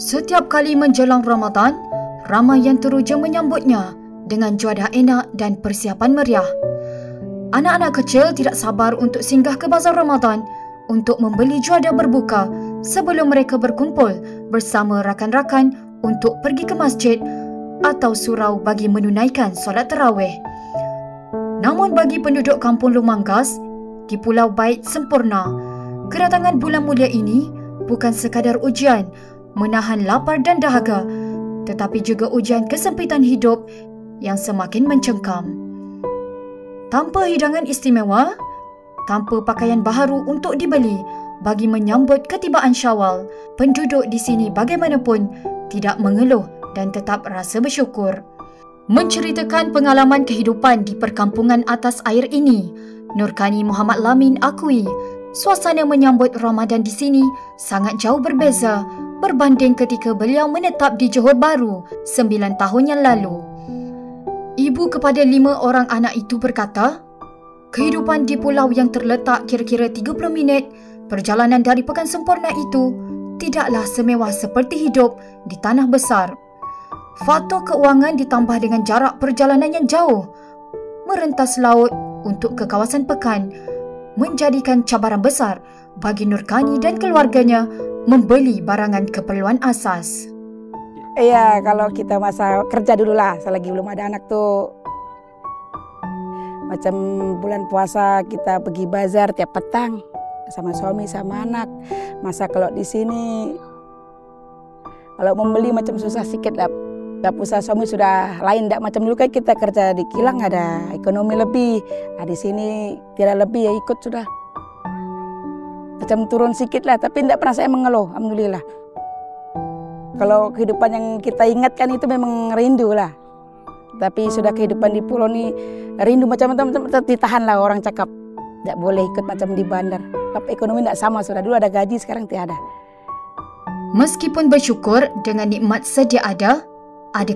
Setiap kali menjelang Ramadan, ramai yang teruja menyambutnya dengan juadah enak dan persiapan meriah. Anak-anak kecil tidak sabar untuk singgah ke bazar Ramadan untuk membeli juadah berbuka sebelum mereka berkumpul bersama rakan-rakan untuk pergi ke masjid atau surau bagi menunaikan solat tarawih. Namun bagi penduduk kampung Lumanggas di Pulau Bait Sempurna, kedatangan bulan mulia ini bukan sekadar ujian menahan lapar dan dahaga, tetapi juga ujian kesempitan hidup yang semakin mencengkam. Tanpa hidangan istimewa, tanpa pakaian baharu untuk dibeli bagi menyambut ketibaan Syawal, penduduk di sini bagaimanapun tidak mengeluh dan tetap rasa bersyukur. Menceritakan pengalaman kehidupan di perkampungan atas air ini, Nurkani Muhammad Lamin akui suasana menyambut Ramadan di sini sangat jauh berbeza berbanding ketika beliau menetap di Johor Bahru 9 tahun yang lalu. Ibu kepada 5 orang anak itu berkata, kehidupan di pulau yang terletak kira-kira 30 minit perjalanan dari Pekan Sempurna itu tidaklah semewah seperti hidup di tanah besar. Faktor keuangan ditambah dengan jarak perjalanan yang jauh merentas laut untuk ke kawasan Pekan menjadikan cabaran besar bagi Nurkani dan keluarganya membeli barangan keperluan asas. Iya, kalau kita masa kerja dulu lah, selagi belum ada anak tuh. Macam bulan puasa kita pergi bazar tiap petang sama suami sama anak. Masa kalau di sini, kalau membeli macam susah sikit lah. Usaha suami sudah lain, tidak macam dulu kan kita kerja di kilang ada ekonomi lebih. Nah, di sini tidak lebih ya ikut sudah. Macam turun sikit lah, tapi tidak pernah saya mengeluh, alhamdulillah. Kalau kehidupan yang kita ingatkan itu memang rindu lah. Tapi sudah kehidupan di pulau ni rindu macam-macam ditahan lah orang cakap. Tidak boleh ikut macam di bandar. Tapi ekonomi tidak sama sudah. Dulu ada gaji, sekarang tiada. Meskipun bersyukur dengan nikmat sedia ada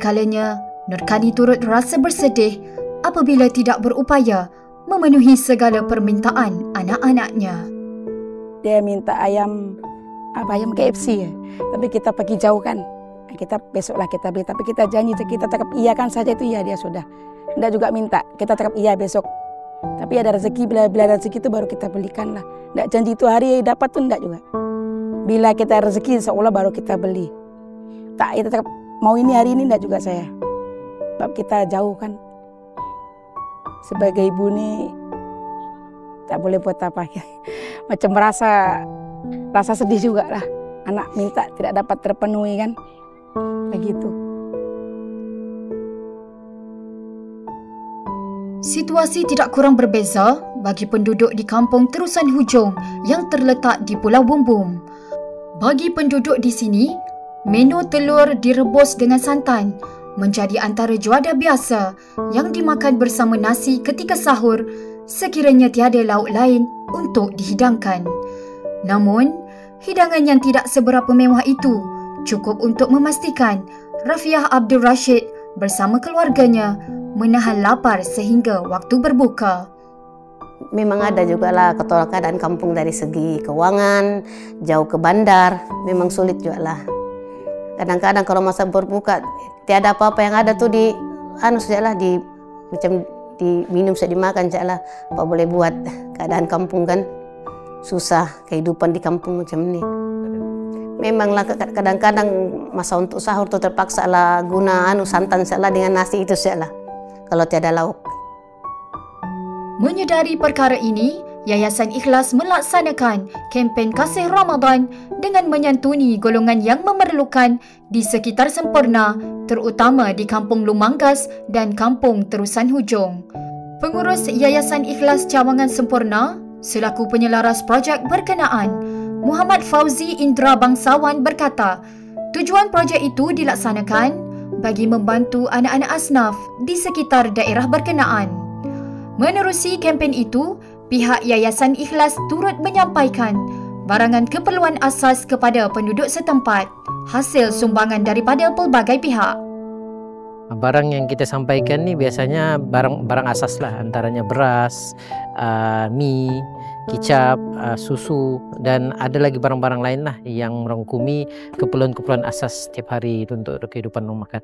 kalanya Nurkani turut rasa bersedih apabila tidak berupaya memenuhi segala permintaan anak-anaknya. Dia minta ayam KFC ya. Tapi kita pergi jauh kan. Kita besoklah kita beli. Tapi kita janji, kita cakap iya kan saja itu iya dia sudah. Tidak juga minta. Kita cakap iya besok. Tapi ada rezeki, bila rezeki itu baru kita belikan lah. Tidak janji itu hari dapat tuh tidak juga. Bila kita rezeki seolah baru kita beli. Tak, kita cakap mau ini hari ini tidak juga saya. Sebab kita jauh kan. Sebagai ibu ni tak boleh buat apa. Macam rasa sedih juga lah. Anak minta tidak dapat terpenuhi kan. Begitu. Situasi tidak kurang berbeza bagi penduduk di kampung Terusan Hujung yang terletak di Pulau Bumbung. Bagi penduduk di sini, menu telur direbus dengan santan menjadi antara juadah biasa yang dimakan bersama nasi ketika sahur sekiranya tiada lauk lain untuk dihidangkan. Namun, hidangan yang tidak seberapa mewah itu cukup untuk memastikan Rafiah Abdul Rashid bersama keluarganya menahan lapar sehingga waktu berbuka. Memang ada juga lah keadaan kampung dari segi keuangan, jauh ke bandar, memang sulit juga lah. Kadang-kadang kalau masa berbuka tiada apa-apa yang ada tuh di sajalah di macam diminum saya dimakan sajalah. Apa boleh buat, keadaan kampung kan susah, kehidupan di kampung macam ni. Memanglah kadang-kadang masa untuk sahur tu terpaksa lah guna santan sajalah dengan nasi itu sajalah kalau tiada lauk. Menyedari perkara ini, Yayasan Ikhlas melaksanakan kempen Kasih Ramadan dengan menyantuni golongan yang memerlukan di sekitar Sempurna, terutama di Kampung Lumanggas dan Kampung Terusan Hujung. Pengurus Yayasan Ikhlas Cawangan Sempurna selaku penyelaras projek berkenaan, Muhammad Fauzi Indra Bangsawan berkata, tujuan projek itu dilaksanakan bagi membantu anak-anak asnaf di sekitar daerah berkenaan. Menerusi kempen itu, pihak Yayasan Ikhlas turut menyampaikan barangan keperluan asas kepada penduduk setempat, hasil sumbangan daripada pelbagai pihak. Barang yang kita sampaikan ni biasanya barang asas lah, antaranya beras, mie, kicap, susu, dan ada lagi barang-barang lain lah yang merangkumi keperluan-keperluan asas setiap hari itu untuk kehidupan rumah makan.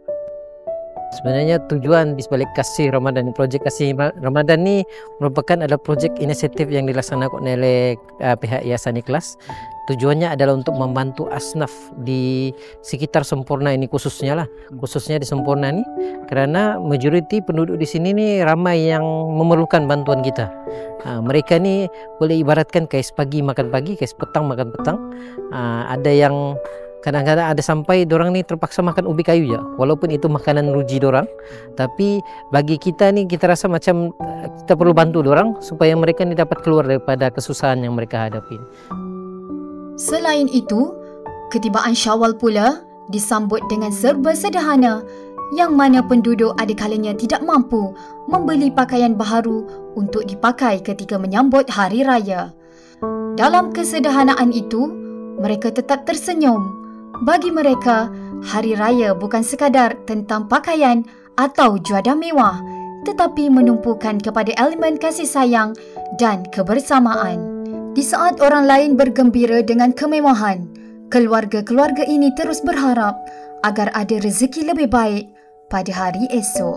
Sebenarnya tujuan di sebalik Kasih Ramadan, projek Kasih Ramadan ni merupakan adalah projek inisiatif yang dilaksanakan oleh pihak Yayasan Ikhlas. Tujuannya adalah untuk membantu asnaf di sekitar Semporna ini khususnya di Semporna ni, kerana majoriti penduduk di sini ni ramai yang memerlukan bantuan kita. Mereka ni boleh ibaratkan kais pagi makan pagi, kais petang makan petang. Ada yang kadang-kadang ada sampai dorang ni terpaksa makan ubi kayu je, walaupun itu makanan ruji dorang. Tapi bagi kita ni, kita rasa macam kita perlu bantu dorang supaya mereka ni dapat keluar daripada kesusahan yang mereka hadapi. Selain itu, ketibaan Syawal pula disambut dengan serba sederhana, yang mana penduduk ada kalanya tidak mampu membeli pakaian baharu untuk dipakai ketika menyambut Hari Raya. Dalam kesederhanaan itu, mereka tetap tersenyum. Bagi mereka, Hari Raya bukan sekadar tentang pakaian atau juadah mewah, tetapi menumpukan kepada elemen kasih sayang dan kebersamaan. Di saat orang lain bergembira dengan kemewahan, keluarga-keluarga ini terus berharap agar ada rezeki lebih baik pada hari esok.